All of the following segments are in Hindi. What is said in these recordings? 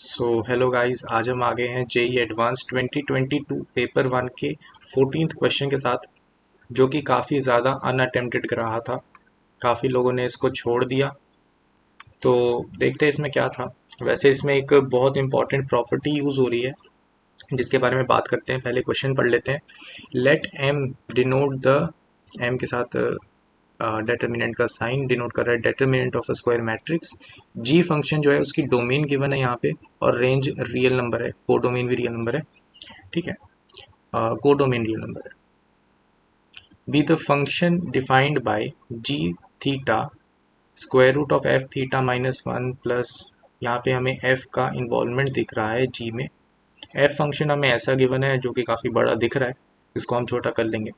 हेलो गाइस, आज हम आ गए हैं जेई एडवांस 2022 पेपर वन के 14th क्वेश्चन के साथ, जो कि काफ़ी ज़्यादा अनअटेम्प्टेड रहा था। काफ़ी लोगों ने इसको छोड़ दिया। तो देखते हैं इसमें क्या था। वैसे इसमें एक बहुत इंपॉर्टेंट प्रॉपर्टी यूज़ हो रही है, जिसके बारे में बात करते हैं। पहले क्वेश्चन पढ़ लेते हैं। Let M denote the, M के साथ डेटर्मिनेंट का साइन डिनोट कर रहा है determinant of a square matrix. G function जो है उसकी डोमेन गिवन है यहाँ पे, और रेंज रियल नंबर है, को डोमेन भी रियल नंबर है। ठीक है, को डोमेन रियल नंबर है। Be the function defined by G theta square root of F theta minus one plus, यहाँ पे हमें एफ का इन्वॉल्वमेंट दिख रहा है जी में। एफ फंक्शन हमें ऐसा गिवन है जो कि काफ़ी बड़ा दिख रहा है, इसको हम छोटा कर लेंगे।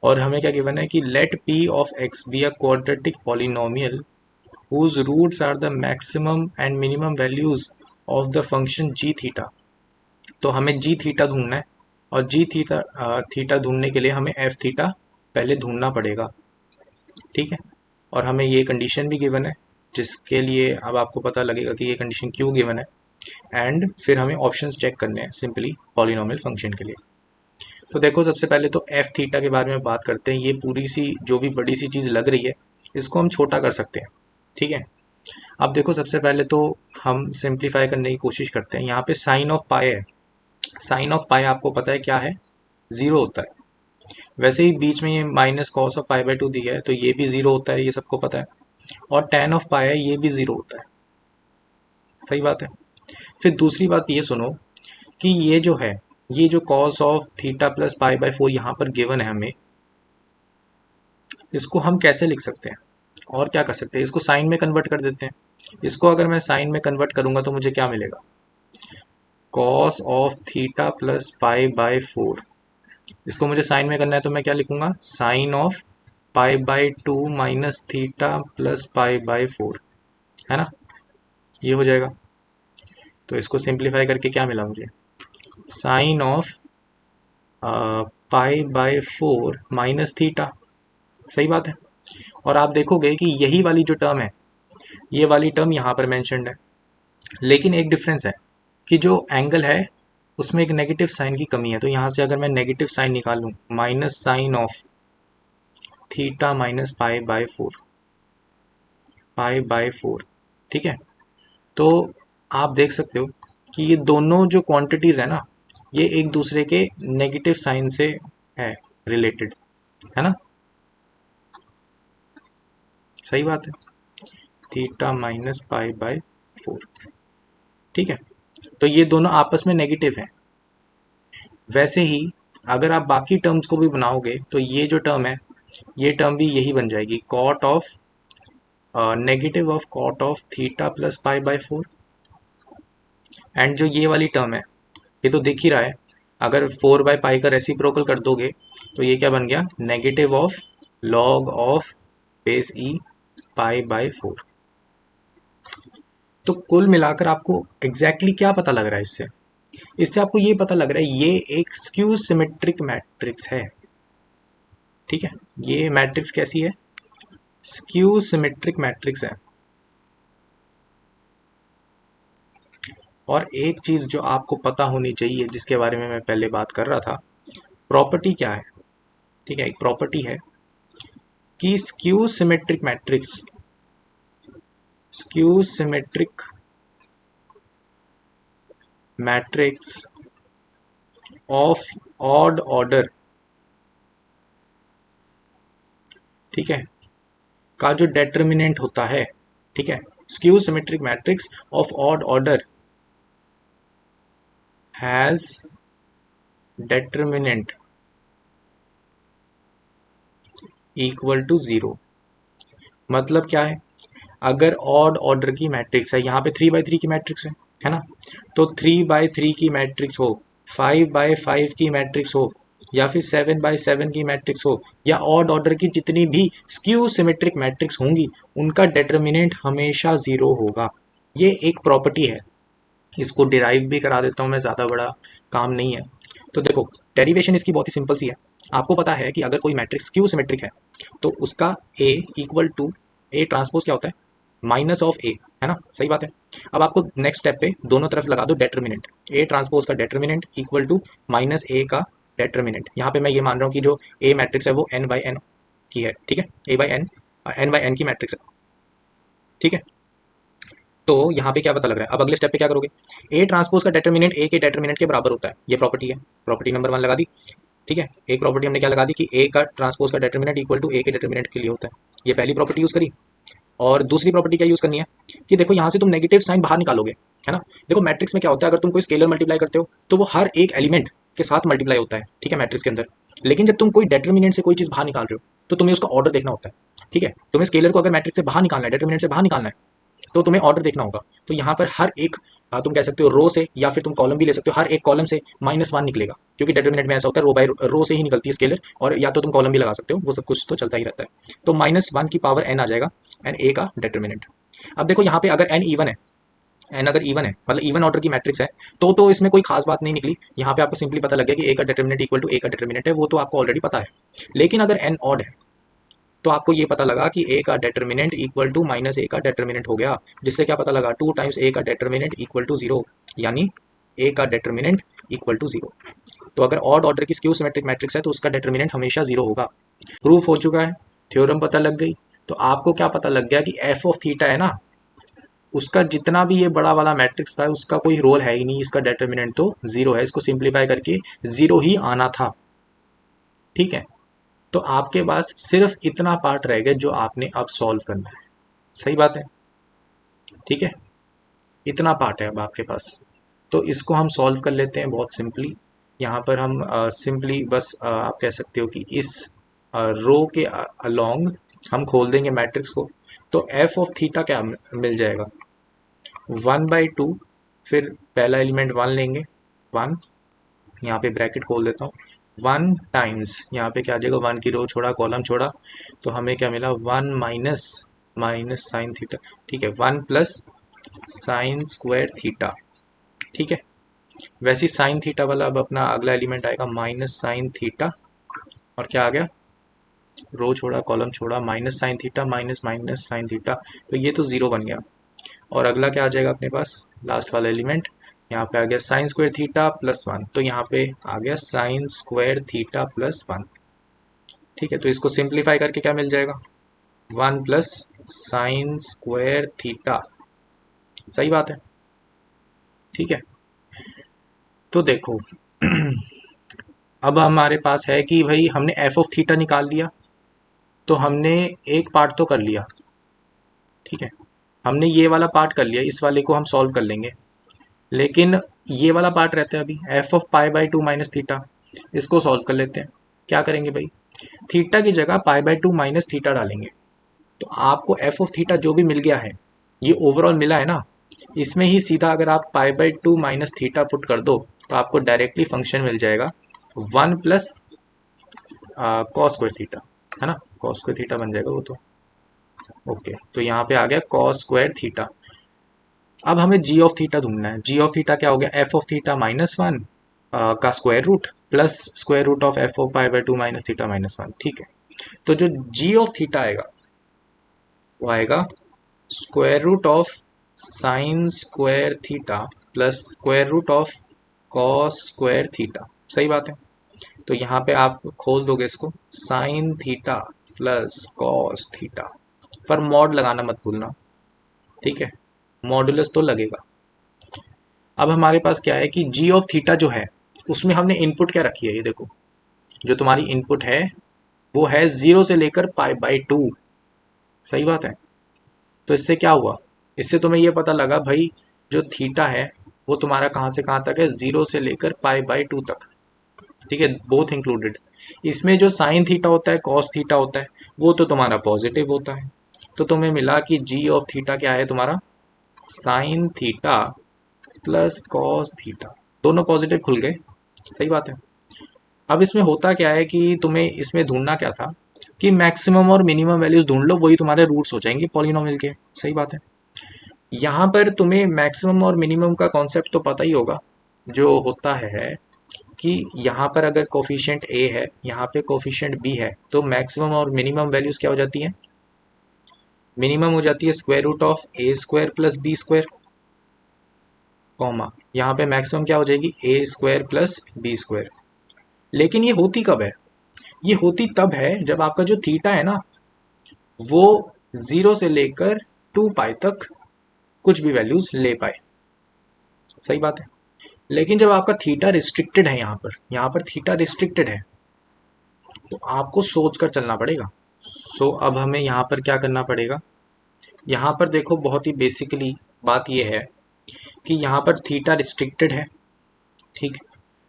और हमें क्या गिवन है कि let P of X be a quadratic polynomial whose roots are the maximum and minimum values of the function g theta. तो हमें जी थीटा ढूंढना है, और जी थीटा थीटा ढूंढने के लिए हमें एफ थीटा पहले ढूंढना पड़ेगा। ठीक है, और हमें ये कंडीशन भी गिवन है, जिसके लिए अब आपको पता लगेगा कि ये कंडीशन क्यों गिवन है। एंड फिर हमें ऑप्शंस चेक करने हैं सिंपली पॉलिनोमियल फंक्शन के लिए। तो देखो, सबसे पहले तो एफ थीटा के बारे में बात करते हैं। ये पूरी सी जो भी बड़ी सी चीज़ लग रही है, इसको हम छोटा कर सकते हैं। ठीक है, अब देखो, सबसे पहले तो हम सिंप्लीफाई करने की कोशिश करते हैं। यहाँ पे साइन ऑफ पाई है। साइन ऑफ पाई आपको पता है क्या है, ज़ीरो होता है। वैसे ही बीच में ये minus cos of pi by two दिया है, तो ये भी ज़ीरो होता है, ये सबको पता है। और टेन ऑफ पाई है, ये भी ज़ीरो होता है। सही बात है। फिर दूसरी बात ये सुनो कि ये जो है, ये जो cos of theta plus pi by four यहाँ पर गिवन है हमें, इसको हम कैसे लिख सकते हैं और क्या कर सकते हैं? इसको साइन में कन्वर्ट कर देते हैं। इसको अगर मैं साइन में कन्वर्ट करूंगा तो मुझे क्या मिलेगा? Cos of theta plus pi by four. इसको मुझे साइन में करना है तो मैं क्या लिखूंगा? Sine of pi by two minus theta plus pi by four, है ना? ये हो जाएगा। तो इसको सिंप्लीफाई करके क्या मिला मुझे? Sine of pi by four minus theta. सही बात है। और आप देखोगे कि यही वाली जो टर्म है, ये वाली टर्म यहाँ पर मैंशनड है। लेकिन एक डिफरेंस है कि जो एंगल है उसमें एक नेगेटिव साइन की कमी है। तो यहाँ से अगर मैं नेगेटिव साइन निकालूं, minus sine of theta minus pi by four, pi by four. ठीक है, तो आप देख सकते हो कि ये दोनों जो क्वांटिटीज़ है ना, ये एक दूसरे के नेगेटिव साइन से है रिलेटेड, है ना? सही बात है, theta minus pi by four. ठीक है, तो ये दोनों आपस में नेगेटिव हैं। वैसे ही अगर आप बाकी टर्म्स को भी बनाओगे तो ये जो टर्म है, ये टर्म भी यही बन जाएगी, cot of negative of cot of theta plus pi by four. And जो ये वाली टर्म है, ये तो दिख ही रहा है, अगर फोर बाय पाई का रेसिप्रोकल कर दोगे तो ये क्या बन गया? Negative of log of base E pi by four. तो कुल मिलाकर आपको एग्जैक्टली क्या पता लग रहा है इससे? इससे आपको ये पता लग रहा है ये एक स्क्यू सिमेट्रिक मैट्रिक्स है। ठीक है, ये मैट्रिक्स कैसी है? स्क्यू सिमेट्रिक मैट्रिक्स है। और एक चीज जो आपको पता होनी चाहिए, जिसके बारे में मैं पहले बात कर रहा था, प्रॉपर्टी क्या है? ठीक है, एक प्रॉपर्टी है कि skew symmetric matrix, skew symmetric matrix of odd order, ठीक है, का जो डेटर्मिनेंट होता है, ठीक है, skew symmetric matrix of odd order has determinant equal to zero. मतलब क्या है? अगर ऑड ऑर्डर की मैट्रिक्स है, यहाँ पे 3 by 3 की मैट्रिक्स है ना? तो 3 by 3 की मैट्रिक्स हो, 5 by 5 की मैट्रिक्स हो, या फिर 7 by 7 की मैट्रिक्स हो, या ऑड ऑर्डर की जितनी भी स्क्यू सिमेट्रिक मैट्रिक्स होंगी, उनका डेटर्मिनेंट हमेशा जीरो होगा। ये एक प्रॉपर्टी है। इसको डिराइव भी करा देता हूँ मैं, ज़्यादा बड़ा काम नहीं है। तो देखो, डेरिवेशन इसकी बहुत ही सिंपल सी है। आपको पता है कि अगर कोई मैट्रिक्स क्यू सिमेट्रिक है तो उसका ए इक्वल टू, ए ट्रांसपोज क्या होता है? माइनस ऑफ ए, है ना, सही बात है। अब आपको नेक्स्ट स्टेप पे दोनों तरफ लगा दो डेटर्मिनेंट, ए ट्रांसपोज का डेटर्मिनेंट इक्वल टू माइनस ए का डेटर्मिनेंट। यहाँ पे मैं ये मान रहा हूँ कि जो ए मैट्रिक्स है वो एन बाई एन की है, ठीक है, ए बाई एन बाई एन की मैट्रिक्स है, ठीक है। तो यहाँ पे क्या पता लग रहा है, अब अगले स्टेप पे क्या करोगे, ए ट्रांसपोज का डेटर्मिनेंट ए के डेटर्मिनेंट के बराबर होता है, ये प्रॉपर्टी है, प्रॉपर्टी नंबर 1 लगा दी, ठीक है। एक प्रॉपर्टी हमने क्या लगा दी कि ए का ट्रांसपोज का डेटर्मिनेंट इक्वल टू ए के डेटर्मिनेंट के लिए होता है, ये पहली प्रॉपर्टी यूज करी। और दूसरी प्रॉपर्टी क्या यूज करनी है कि देखो यहाँ से तुम नेगेटिव साइन बाहर निकालोगे, है ना। देखो मैट्रिक्स में क्या होता है, अगर तुम कोई स्केलर मल्टीप्लाई करते हो तो वो हर एक एलिमेंट के साथ मल्टीप्लाई होता है, ठीक है, मैट्रिक्स के अंदर। लेकिन जब तुम कोई डेटर्मिनेंट से कोई चीज बाहर निकाल रहे हो तो तुम्हें उसका ऑर्डर देखना होता है, ठीक है। तुम्हें स्केलर को अगर मैट्रिक्स से बाहर निकालना है, डेटर्मिनेंट से बाहर निकालना है, तो तुम्हें ऑर्डर देखना होगा। तो यहाँ पर हर एक तुम कह सकते हो रो से, या फिर तुम कॉलम भी ले सकते हो, हर एक कॉलम से -1 निकलेगा, क्योंकि डिटर्मिनेंट में ऐसा होता है रो बाय रो से ही निकलती है स्केलर, और या तो तुम कॉलम भी लगा सकते हो, वो सब कुछ तो चलता ही रहता है। तो -1 की पावर n आ जाएगा, एन ए का डिटर्मिनेंट। अब देखो यहाँ पे अगर n इवन है, एन अगर इवन है मतलब इवन ऑर्डर की मैट्रिक्स है, तो इसमें कोई खास बात नहीं निकली। यहाँ पे आपको सिंपली पता लग गया कि ए का डिटर्मिनेंट इक्वल टू ए का डिटर्मिनेंट है, वो तो आपको ऑलरेडी पता है। लेकिन अगर एन ऑड है तो आपको ये पता लगा कि ए का डेटर्मिनेंट इक्वल टू माइनस ए का डेटर्मिनेंट हो गया, जिससे क्या पता लगा 2 टाइम्स ए का डेटर्मिनेंट इक्वल टू 0, यानी ए का डेटर्मिनेंट इक्वल टू 0। तो अगर ऑड ऑर्डर की स्क्यू सिमेट्रिक मैट्रिक्स है तो उसका डेटर्मिनेंट हमेशा 0 होगा। प्रूफ हो चुका है, थ्योरम पता लग गई। तो आपको क्या पता लग गया कि एफ ऑफ थीटा है ना, उसका जितना भी ये बड़ा वाला मैट्रिक्स था उसका कोई रोल है ही नहीं, इसका डेटर्मिनेंट तो 0 है। इसको सिंप्लीफाई करके 0 ही आना था, ठीक है। तो आपके पास सिर्फ इतना पार्ट रह गया जो आपने अब सॉल्व करना है, सही बात है, ठीक है। इतना पार्ट है अब आपके पास, तो इसको हम सॉल्व कर लेते हैं बहुत सिंपली। यहाँ पर हम सिंपली बस आप कह सकते हो कि इस रो के अलोंग हम खोल देंगे मैट्रिक्स को। तो एफ ऑफ थीटा क्या मिल जाएगा, 1/2, फिर पहला एलिमेंट 1 लेंगे, 1, यहाँ पे ब्रैकेट खोल देता हूँ, 1 टाइम्स यहाँ पे क्या आ जाएगा, 1 की रो छोड़ा कॉलम छोड़ा, तो हमें क्या मिला, 1 माइनस माइनस साइन थीटा, ठीक है, 1 प्लस साइन स्क्वायर थीटा, ठीक है। वैसे ही साइन थीटा वाला अब अपना अगला एलिमेंट आएगा माइनस साइन थीटा, और क्या आ गया, रो छोड़ा कॉलम छोड़ा, minus sine theta minus minus sine theta, तो ये तो 0 बन गया। और अगला क्या आ जाएगा अपने पास, लास्ट वाला एलिमेंट, यहाँ पे आ गया साइन स्क्वायर थीटा प्लस 1, तो यहाँ पे आ गया साइन स्क्वायर थीटा प्लस 1, ठीक है। तो इसको सिंप्लीफाई करके क्या मिल जाएगा, 1 प्लस साइन स्क्वायर थीटा, सही बात है, ठीक है। तो देखो अब हमारे पास है कि भाई हमने एफ ऑफ थीटा निकाल लिया, तो हमने एक पार्ट तो कर लिया, ठीक है, हमने ये वाला पार्ट कर लिया, इस वाले को हम सॉल्व कर लेंगे। लेकिन ये वाला पार्ट रहता है अभी, एफ ऑफ π/2 माइनस थीटा, इसको सॉल्व कर लेते हैं। क्या करेंगे भाई, थीटा की जगह π/2 माइनस थीटा डालेंगे, तो आपको एफ ऑफ थीटा जो भी मिल गया है, ये ओवरऑल मिला है ना, इसमें ही सीधा अगर आप π/2 माइनस थीटा पुट कर दो तो आपको डायरेक्टली फंक्शन मिल जाएगा 1 प्लस कॉस स्क्वायर थीटा, है ना, कॉस स्क्वायर थीटा बन जाएगा वो तो, ओके। तो यहाँ पे आ गया कॉस स्क्वायर थीटा। अब हमें जी ऑफ थीटा ढूंढना है। जी ऑफ थीटा क्या हो गया, एफ ऑफ थीटा -1 का square root plus square root of f of π/2 minus theta -1, ठीक है। तो जो जी ऑफ थीटा आएगा वो आएगा square root of sine square theta plus square root of cos square theta, सही बात है। तो यहाँ पे आप खोल दोगे इसको, sign theta plus cos theta, पर मॉड लगाना मत भूलना, ठीक है, मॉडुलस तो लगेगा। अब हमारे पास क्या है कि जी ऑफ थीटा जो है उसमें हमने इनपुट क्या रखी है, ये देखो, जो तुम्हारी इनपुट है वो है 0 से लेकर π/2, सही बात है। तो इससे क्या हुआ, इससे तुम्हें ये पता लगा भाई जो थीटा है वो तुम्हारा कहाँ से कहाँ तक है, 0 से लेकर π/2 तक, ठीक है, बोथ इंक्लूडेड। इसमें जो साइन थीटा होता है कॉस थीटा होता है वो तो तुम्हारा पॉजिटिव होता है, तो तुम्हें मिला कि जी ऑफ थीटा क्या है तुम्हारा, sign theta plus cos theta, दोनों पॉजिटिव खुल गए, सही बात है। अब इसमें होता क्या है कि तुम्हें इसमें ढूंढना क्या था कि मैक्सिमम और मिनिमम वैल्यूज ढूंढ लो, वही तुम्हारे रूट्स हो जाएंगे पॉलिनोमियल के, सही बात है। यहाँ पर तुम्हें मैक्सिमम और मिनिमम का कॉन्सेप्ट तो पता ही होगा, जो होता है कि यहाँ पर अगर कोफिशिएंट a है, यहाँ पे कोफिशिएंट b है, तो मैक्सिमम और मिनिमम वैल्यूज क्या हो जाती हैं, मिनिमम हो जाती है square root of A square plus B square, comma यहाँ पे मैक्सिमम क्या हो जाएगी A square plus B square. लेकिन ये होती कब है? ये होती तब है जब आपका जो थीटा है ना वो 0 से लेकर 2 पाई तक कुछ भी वैल्यूज ले पाए। सही बात है। लेकिन जब आपका थीटा रिस्ट्रिक्टेड है, यहाँ पर थीटा रिस्ट्रिक्टेड है, तो आपको सोच कर चलना पड़ेगा। सो अब हमें यहाँ पर क्या करना पड़ेगा, यहाँ पर देखो बहुत ही बेसिकली बात यह है कि यहाँ पर थीटा रिस्ट्रिक्टेड है, ठीक,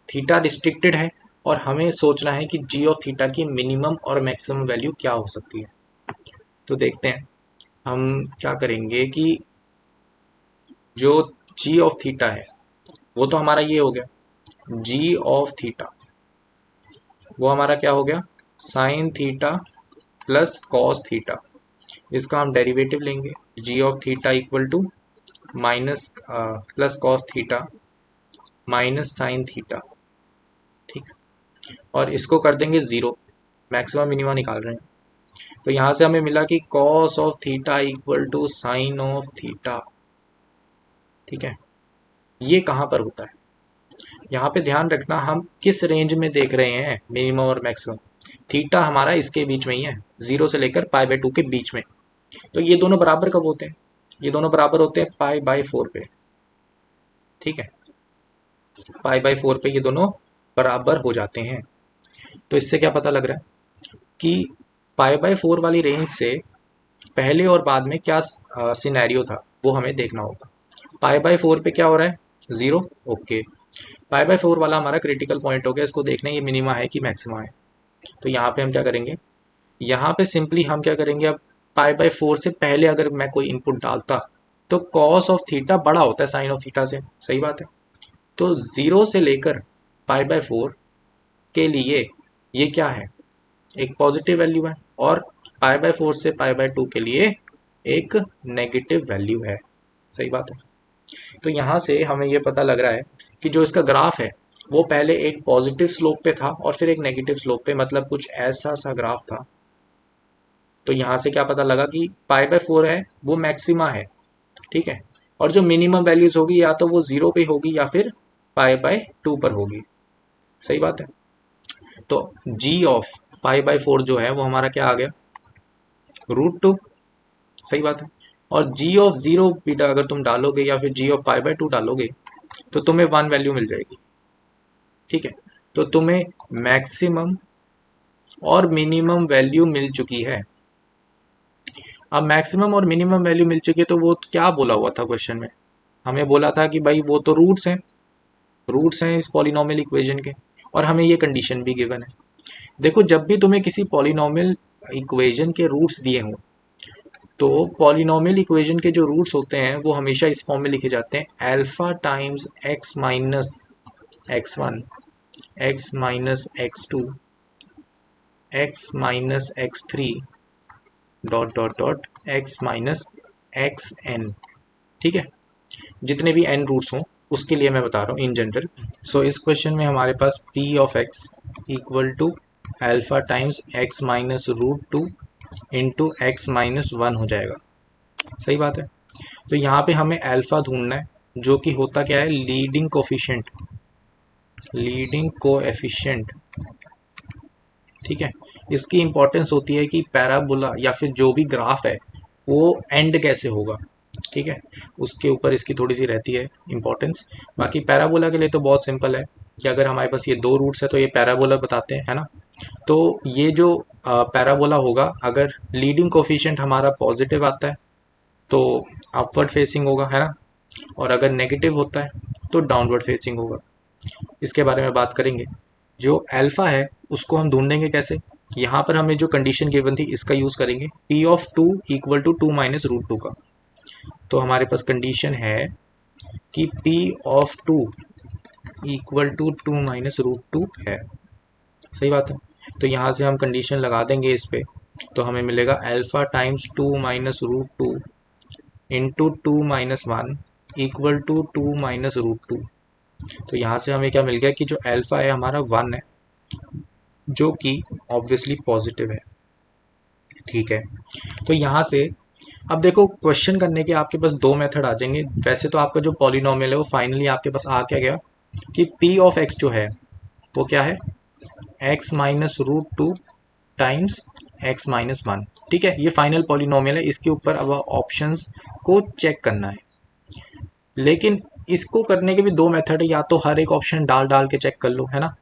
थीटा रिस्ट्रिक्टेड है और हमें सोचना है कि जी ऑफ थीटा की मिनिमम और मैक्सिमम वैल्यू क्या हो सकती है। तो देखते हैं हम क्या करेंगे कि जो जी ऑफ थीटा है वो तो हमारा ये हो गया, जी ऑफ थीटा वो हमारा क्या हो गया, sine theta plus cos theta. इसका हम डेरिवेटिव लेंगे, g of theta equal to minus plus cos theta minus sine theta, ठीक, और इसको कर देंगे ज़ीरो, मैक्सिमम मिनिमम निकाल रहे हैं। तो यहाँ से हमें मिला कि cos of theta equal to sine of theta, ठीक है। ये कहाँ पर होता है, यहाँ पे ध्यान रखना हम किस रेंज में देख रहे हैं मिनिमम और मैक्सिमम। थीटा हमारा इसके बीच में ही है, 0 से लेकर π/2 के बीच में। तो ये दोनों बराबर कब होते हैं, ये दोनों बराबर होते हैं π/4 पे, ठीक है, π/4 पे ये दोनों बराबर हो जाते हैं। तो इससे क्या पता लग रहा है कि π/4 वाली रेंज से पहले और बाद में क्या सिनेरियो था वो हमें देखना होगा। π/4 पे क्या हो रहा है, 0, ओके। π/4 वाला हमारा क्रिटिकल पॉइंट हो गया, इसको देखना ये मिनिमा है कि मैक्सिमा है। तो यहाँ पे हम क्या करेंगे, यहाँ पे सिंपली हम क्या करेंगे, अब π/4 से पहले अगर मैं कोई इनपुट डालता तो कॉस ऑफ थीटा बड़ा होता है साइन ऑफ थीटा से, सही बात है। तो 0 से लेकर π/4 के लिए ये क्या है, एक पॉजिटिव वैल्यू है, और π/4 से π/2 के लिए एक नेगेटिव वैल्यू है, सही बात है। तो यहाँ से हमें ये पता लग रहा है कि जो इसका ग्राफ है वो पहले एक पॉजिटिव स्लोप पे था और फिर एक नेगेटिव स्लोप पे, मतलब कुछ ऐसा सा ग्राफ था। तो यहाँ से क्या पता लगा कि π/4 है वो मैक्सिमा है, ठीक है, और जो मिनिमम वैल्यूज होगी या तो वो 0 पे होगी या फिर π/2 पर होगी, सही बात है। तो g ऑफ π/4 जो है वो हमारा क्या आ गया, √2, सही बात है। और g ऑफ 0 बीटा अगर तुम डालोगे या फिर g ऑफ π/2 डालोगे तो तुम्हें 1 वैल्यू मिल जाएगी, ठीक है। तो तुम्हें मैक्सिमम और मिनिमम वैल्यू मिल चुकी है। अब मैक्सिमम और मिनिमम वैल्यू मिल चुकी है तो वो क्या बोला हुआ था क्वेश्चन में, हमें बोला था कि भाई वो तो रूट्स हैं इस पॉलिनॉमियल इक्वेशन के, और हमें ये कंडीशन भी गिवन है। देखो जब भी तुम्हें किसी पॉलिनॉमियल इक्वेशन के रूट्स दिए हों तो पॉलिनॉमियल इक्वेशन के जो रूट्स होते हैं वो हमेशा इस फॉर्म में लिखे जाते हैं, alpha times x minus x1 x minus x2 x minus x3 dot dot dot x minus xn, ठीक है। जितने भी n रूट्स हों उसके लिए मैं बता रहा हूँ इन जनरल। सो इस क्वेश्चन में हमारे पास p of x equal to alpha times x minus √2 into x minus 1 हो जाएगा, सही बात है। तो यहाँ पे हमें अल्फा ढूंढना है जो कि होता क्या है, लीडिंग कोएफिशिएंट, ठीक है। इसकी इंपॉर्टेंस होती है कि पैराबोला या फिर जो भी ग्राफ है वो एंड कैसे होगा, ठीक है, उसके ऊपर इसकी थोड़ी सी रहती है इंपॉर्टेंस। बाकी पैराबोला के लिए तो बहुत सिंपल है कि अगर हमारे पास ये 2 रूट्स है तो ये पैराबोला बताते हैं, है ना। तो ये जो पैराबोला होगा, अगर लीडिंग कोफिशिएंट हमारा पॉजिटिव आता है तो अपवर्ड फेसिंग होगा, है ना, और अगर नेगेटिव होता है तो डाउनवर्ड फेसिंग होगा। इसके बारे में बात करेंगे। जो अल्फा है उसको हम ढूंढेंगे कैसे, यहाँ पर हमें जो कंडीशन गिवन थी इसका यूज़ करेंगे, p of 2 equal to 2 minus √2 का। तो हमारे पास कंडीशन है कि p of 2 equal to 2 minus √2 है, सही बात है। तो यहाँ से हम कंडीशन लगा देंगे इस पे, तो हमें मिलेगा alpha times 2 minus √2 into 2 minus 1 equal to 2 minus √2। तो यहाँ से हमें क्या मिल गया कि जो अल्फा है हमारा 1 है, जो कि ऑब्वियसली पॉजिटिव है, ठीक है। तो यहाँ से अब देखो क्वेश्चन करने के आपके पास दो मेथड आ जाएंगे। वैसे तो आपका जो पॉलिनोमियल है वो फाइनली आपके पास आ क्या गया कि पी ऑफ एक्स जो है वो क्या है, X minus root two times X minus one. ठीक है, ये फाइनल पॉलिनोमियल है, इसके ऊपर अब ऑप्शंस को चेक करना है। लेकिन इसको करने के भी दो मेथड है, या तो हर एक ऑप्शन डाल डाल के चेक कर लो, है ना।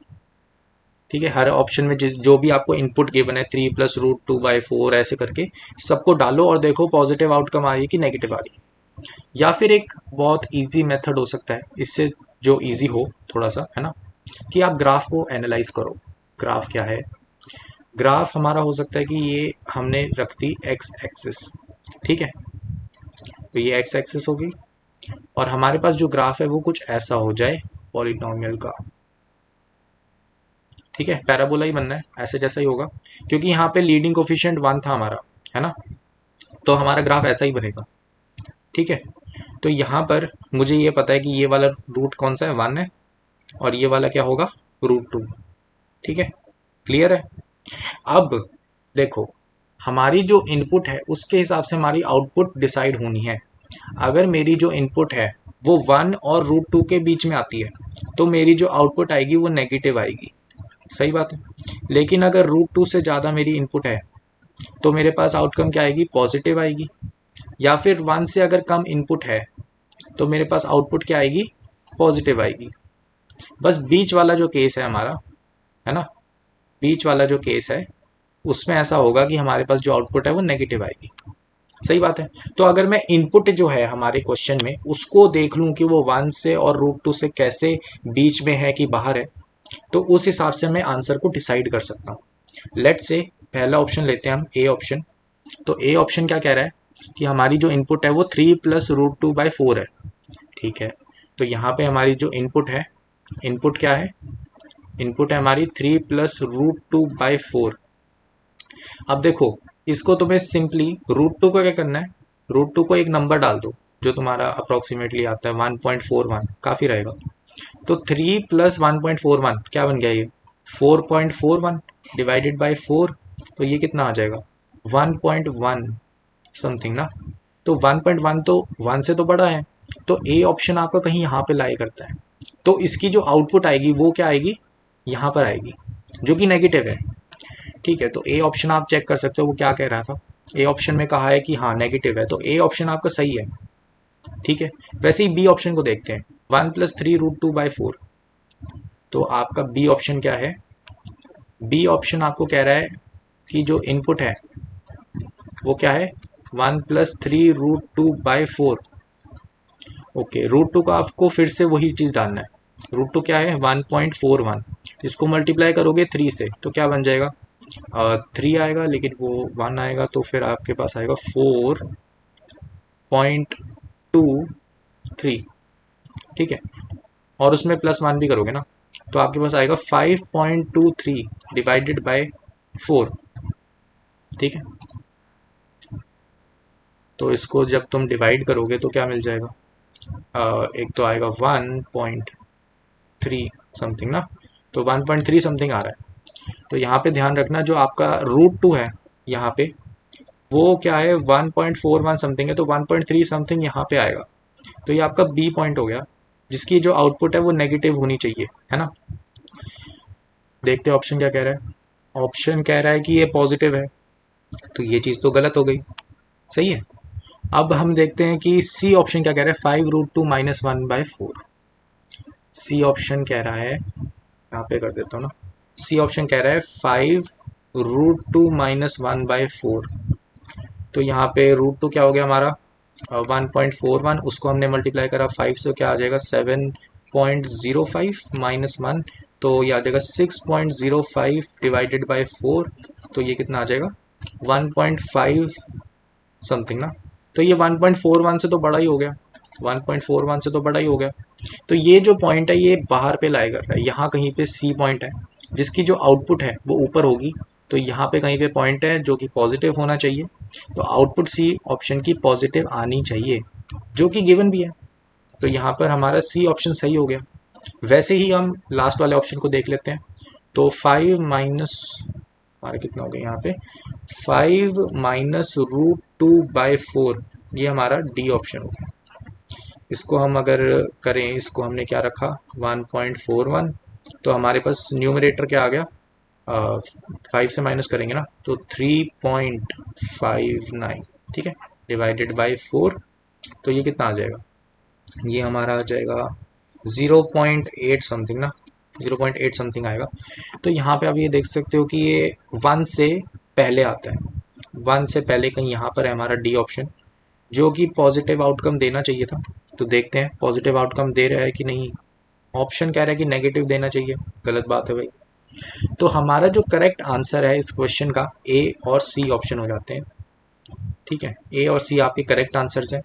ठीक है, हर ऑप्शन में जो भी आपको इनपुट गिवन है 3 + √2/4 ऐसे करके सबको डालो और देखो पॉजिटिव आउटकम आ रही है कि नेगेटिव आ रही है। या फिर एक बहुत इजी मेथड हो सकता है इससे, जो इजी हो थोड़ा सा, है ना, कि आप ग्राफ को एनालाइज करो। ग्राफ क्या है, ग्राफ हमारा हो सकता है कि ये हमने रख दी एक्स एक्सिस। ठीक है, तो ये एक्स एक्सिस होगी और हमारे पास जो ग्राफ है वो कुछ ऐसा हो जाए पॉलिनोमियल का। ठीक है, पैराबोला ही बनना है, ऐसे जैसा ही होगा, क्योंकि यहाँ पे लीडिंग कोफिशिएंट 1 था हमारा, है ना, तो हमारा ग्राफ ऐसा ही बनेगा। ठीक है, तो यहाँ पर मुझे ये पता है कि ये वाला रूट कौन सा है, 1 है, और ये वाला क्या होगा, √2। ठीक है, क्लियर है। अब देखो, हमारी जो इनपुट है उसके हिसाब से हमारी आउटपुट डिसाइड होनी है। अगर मेरी जो इनपुट है वो 1 और √2 के बीच में आती है तो मेरी जो आउटपुट आएगी वो नेगेटिव आएगी, सही बात है। लेकिन अगर √2 से ज़्यादा मेरी इनपुट है तो मेरे पास आउटकम क्या आएगी, पॉजिटिव आएगी। या फिर 1 से अगर कम इनपुट है तो मेरे पास आउटपुट क्या आएगी, पॉजिटिव आएगी। बस बीच वाला जो केस है हमारा, है ना, बीच वाला जो केस है उसमें ऐसा होगा कि हमारे पास जो आउटपुट है वो नेगेटिव आएगी, सही बात है। तो अगर मैं इनपुट जो है हमारे क्वेश्चन में उसको देख लूँ कि वो 1 से और √2 से कैसे बीच में है कि बाहर है, तो उस हिसाब से मैं आंसर को डिसाइड कर सकता हूँ। लेट से पहला ऑप्शन लेते हैं हम, ए ऑप्शन। तो ए ऑप्शन क्या कह रहा है कि हमारी जो इनपुट है वो 3 + √2/4 है। ठीक है, तो यहाँ पे हमारी जो इनपुट है, इनपुट क्या है, इनपुट है हमारी 3 + √2/4। अब देखो, इसको तुम्हें सिंपली √2 को क्या करना है, √2 को एक नंबर डाल दो जो तुम्हारा अप्रोक्सीमेटली आता है 1.41, काफ़ी रहेगा। तो 3 + 1.41 क्या बन गया, ये 4.41 डिवाइडेड बाई 4, तो ये कितना आ जाएगा, 1.1 समथिंग ना। तो 1.1 तो 1 से तो बड़ा है, तो ए ऑप्शन आपका कहीं यहाँ पे लाई करता है। तो इसकी जो आउटपुट आएगी वो क्या आएगी, यहाँ पर आएगी, जो कि नेगेटिव है। ठीक है, तो ए ऑप्शन आप चेक कर सकते हो वो क्या कह रहा था। ए ऑप्शन में कहा है कि हाँ नेगेटिव है, तो ए ऑप्शन आपका सही है। ठीक है, वैसे ही बी ऑप्शन को देखते हैं, 1 + 3√2/4। तो आपका बी ऑप्शन क्या है, बी ऑप्शन आपको कह रहा है कि जो इनपुट है वो क्या है, 1 + 3√2/4। ओके, √2 का आपको फिर से वही चीज़ डालना है। √2 क्या है, 1.41। इसको मल्टीप्लाई करोगे 3 से तो क्या बन जाएगा, 3 आएगा, लेकिन वो 1 आएगा, तो फिर आपके पास आएगा 4.23। ठीक है, और उसमें +1 भी करोगे ना तो आपके पास आएगा 5.23 डिवाइडेड बाय 4। ठीक है, तो इसको जब तुम डिवाइड करोगे तो क्या मिल जाएगा, एक तो आएगा 1.3 समथिंग ना, तो 1.3 समथिंग आ रहा है। तो यहाँ पे ध्यान रखना, जो आपका √2 है यहाँ पे वो क्या है, 1.41 समथिंग है, तो 1.3 समथिंग यहाँ पे आएगा। तो ये आपका बी पॉइंट हो गया, जिसकी जो आउटपुट है वो नेगेटिव होनी चाहिए, है ना। देखते हैं ऑप्शन क्या कह रहा है। ऑप्शन कह रहा है कि ये पॉजिटिव है, तो ये चीज़ तो गलत हो गई, सही है। अब हम देखते हैं कि सी ऑप्शन क्या कह रहा है, 5√2 - 1/4। सी ऑप्शन कह रहा है, यहाँ पे कर देता हूँ ना, सी ऑप्शन कह रहा है 5√2 - 1/4। तो यहाँ पे √2 क्या हो गया हमारा, 1.41, उसको हमने मल्टीप्लाई करा 5 से, क्या आ जाएगा 7.05 - 1, तो ये आ जाएगा 6.05 डिवाइडेड बाई 4, तो ये कितना आ जाएगा 1.5 समथिंग ना। तो ये 1.41 से तो बड़ा ही हो गया, 1.41 से तो बड़ा ही हो गया। तो ये जो पॉइंट है ये बाहर पे लाई कर रहा है, यहाँ कहीं पे सी पॉइंट है जिसकी जो आउटपुट है वो ऊपर होगी, तो यहाँ पे कहीं पे पॉइंट है जो कि पॉजिटिव होना चाहिए। तो आउटपुट सी ऑप्शन की पॉजिटिव आनी चाहिए, जो कि गिवन भी है। तो यहाँ पर हमारा सी ऑप्शन सही हो गया। वैसे ही हम लास्ट वाले ऑप्शन को देख लेते हैं। तो 5 माइनस हमारा कितना हो गया यहाँ पे, 5 माइनस रूट 2/4, ये हमारा डी ऑप्शन होगा। इसको हम अगर करें, इसको हमने क्या रखा 1.41, तो हमारे पास न्यूमरेटर क्या आ गया, 5 से माइनस करेंगे ना तो 3.59, ठीक है, डिवाइडेड बाय 4, तो ये कितना आ जाएगा, ये हमारा आ जाएगा 0.8 समथिंग ना, 0.8 समथिंग आएगा। तो यहाँ पे आप ये देख सकते हो कि ये 1 से पहले आता है, 1 से पहले कहीं यहाँ पर है हमारा डी ऑप्शन, जो कि पॉजिटिव आउटकम देना चाहिए था। तो देखते हैं पॉजिटिव आउटकम दे रहा है कि नहीं। ऑप्शन कह रहा है कि नेगेटिव देना चाहिए, गलत बात है भाई। तो हमारा जो करेक्ट आंसर है इस क्वेश्चन का, ए और सी ऑप्शन हो जाते हैं, ठीक है, ए और सी आपके करेक्ट आंसर्स हैं।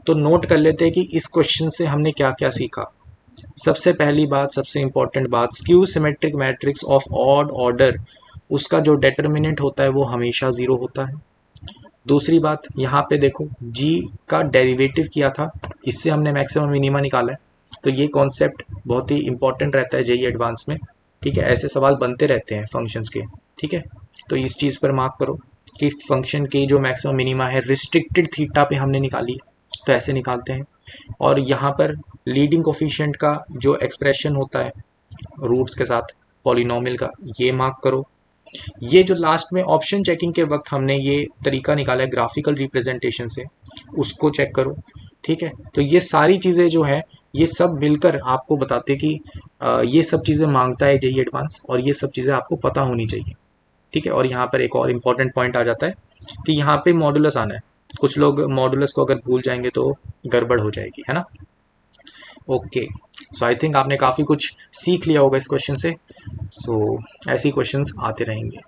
तो नोट कर लेते हैं कि इस क्वेश्चन से हमने क्या क्या सीखा। सबसे पहली बात, सबसे इंपॉर्टेंट बात, skew symmetric matrix of odd order, उसका जो डेटर्मिनेंट होता है वो हमेशा ज़ीरो होता है। दूसरी बात, यहाँ पे देखो जी का डेरिवेटिव किया था, इससे हमने मैक्सिमम मिनिमा निकाला है। तो ये कॉन्सेप्ट बहुत ही इंपॉर्टेंट रहता है जेई एडवांस में, ठीक है, ऐसे सवाल बनते रहते हैं फंक्शंस के, ठीक है। तो इस चीज़ पर मार्क करो कि फंक्शन की जो मैक्सिमम मिनिमा है रिस्ट्रिक्टेड थीटा पे हमने निकाली, तो ऐसे निकालते हैं। और यहाँ पर लीडिंग कोफिशिएंट का जो एक्सप्रेशन होता है रूट्स के साथ पॉलिनोमियल का, ये मार्क करो। ये जो लास्ट में ऑप्शन चेकिंग के वक्त हमने ये तरीका निकाला है ग्राफिकल रिप्रेजेंटेशन से, उसको चेक करो, ठीक है। तो ये सारी चीज़ें जो है ये सब मिलकर आपको बताते कि ये सब चीज़ें मांगता है जेईई एडवांस, और ये सब चीज़ें आपको पता होनी चाहिए, ठीक है। और यहाँ पर एक और इम्पॉर्टेंट पॉइंट आ जाता है कि यहाँ पे मॉडुलस आना है। कुछ लोग मॉडुलस को अगर भूल जाएंगे तो गड़बड़ हो जाएगी, है ना। ओके, सो आई थिंक आपने काफ़ी कुछ सीख लिया होगा इस क्वेश्चन से। सो ऐसे ही क्वेश्चंस आते रहेंगे।